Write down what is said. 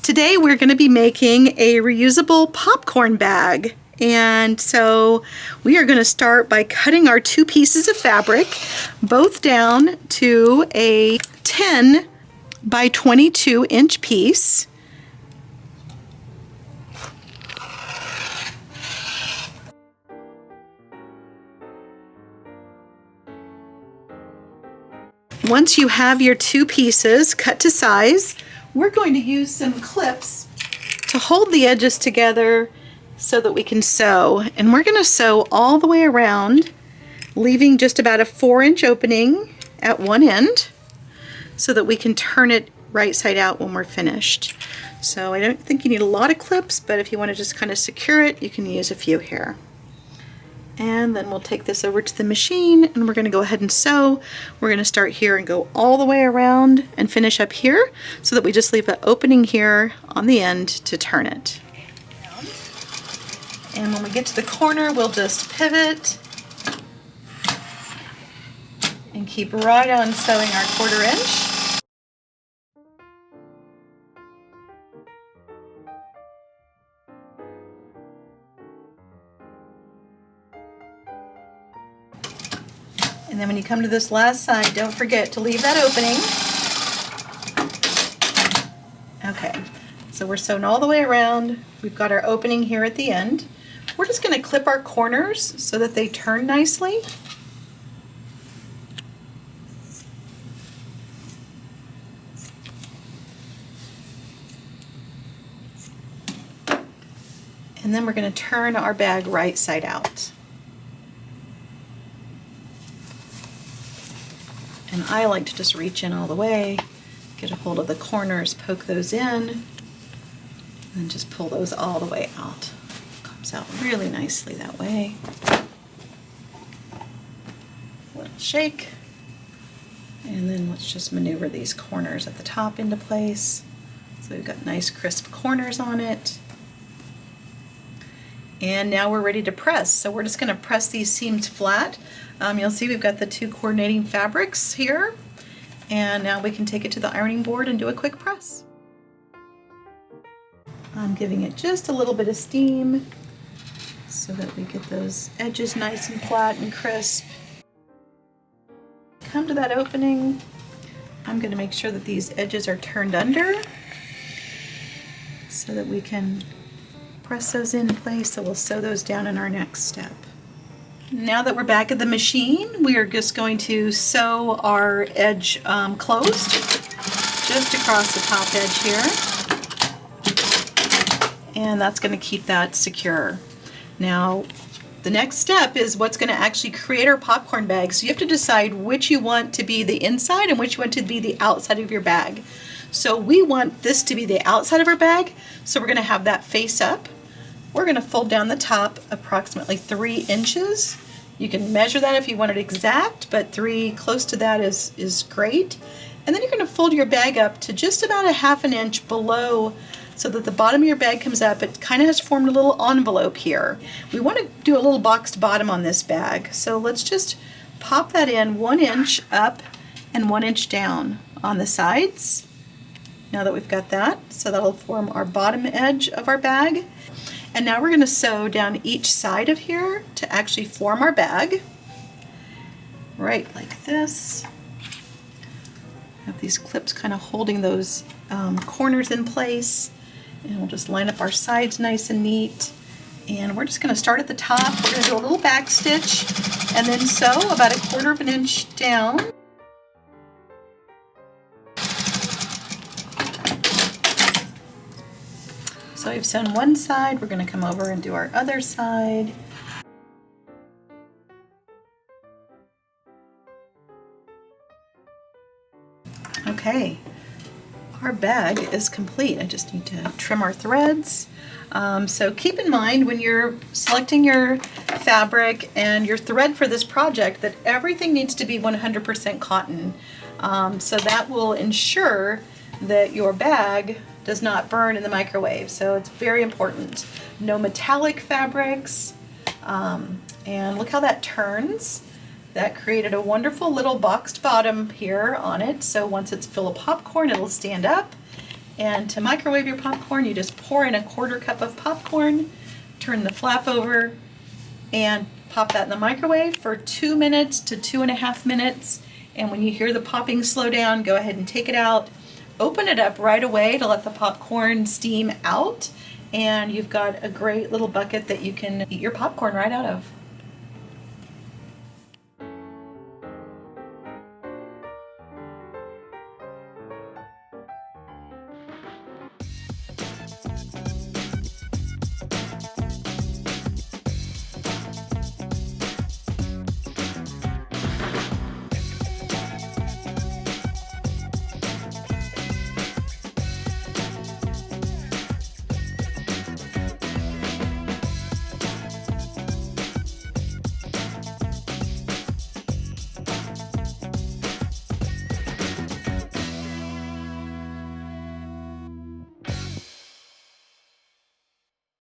Today we're going to be making a reusable popcorn bag. And so we are going to start by cutting our 2 pieces of fabric, both down to a 10 by 22 inch piece. Once you have your 2 pieces cut to size, we're going to use some clips to hold the edges together so that we can sew. And we're going to sew all the way around, leaving just about a 4-inch opening at one end so that we can turn it right side out when we're finished. So I don't think you need a lot of clips, but if you want to just kind of secure it, you can use a few here. And then we'll take this over to the machine and we're going to go ahead and sew. We're going to start here and go all the way around and finish up here so that we just leave an opening here on the end to turn it. And when we get to the corner, we'll just pivot and keep right on sewing our 1/4 inch. And then when you come to this last side, don't forget to leave that opening. Okay, so we're sewn all the way around. We've got our opening here at the end. We're just going to clip our corners so that they turn nicely. And then we're going to turn our bag right side out. And I like to just reach in all the way, get a hold of the corners, poke those in, and just pull those all the way out. Comes out really nicely that way. A little shake, and then let's just maneuver these corners at the top into place. So we've got nice crisp corners on it. And now we're ready to press. So we're just going to press these seams flat. You'll see we've got the 2 coordinating fabrics here. And now we can take it to the ironing board and do a quick press. I'm giving it just a little bit of steam so that we get those edges nice and flat and crisp. Come to that opening. I'm going to make sure that these edges are turned under so that we can press those in place. So we'll sew those down in our next step. Now that we're back at the machine, we are just going to sew our edge closed just across the top edge here, and that's going to keep that secure. Now the next step is what's going to actually create our popcorn bag. So you have to decide which you want to be the inside and which you want to be the outside of your bag. So we want this to be the outside of our bag, so we're going to have that face up. We're going to fold down the top approximately 3 inches. You can measure that if you want it exact, but 3 close to that is great. And then you're going to fold your bag up to just about a 1/2 inch below so that the bottom of your bag comes up. It kind of has formed a little envelope here. We want to do a little boxed bottom on this bag. So let's just pop that in 1 inch up and 1 inch down on the sides. Now that we've got that, so that'll form our bottom edge of our bag. And now we're going to sew down each side of here to actually form our bag. Right like this. Have these clips kind of holding those corners in place. And we'll just line up our sides nice and neat. And we're just going to start at the top. We're going to do a little back stitch and then sew about a 1/4 inch down. So we've sewn one side, we're going to come over and do our other side. Okay, our bag is complete. I just need to trim our threads. So keep in mind when you're selecting your fabric and your thread for this project that everything needs to be 100% cotton. So that will ensure that your bag does not burn in the microwave. So it's very important. No metallic fabrics. And look how that turns. That created a wonderful little boxed bottom here on it. So once it's full of popcorn, it'll stand up. And to microwave your popcorn, you just pour in a 1/4 cup of popcorn, turn the flap over, and pop that in the microwave for 2 minutes to 2.5 minutes. And when you hear the popping slow down, go ahead and take it out. Open it up right away to let the popcorn steam out. And you've got a great little bucket that you can eat your popcorn right out of.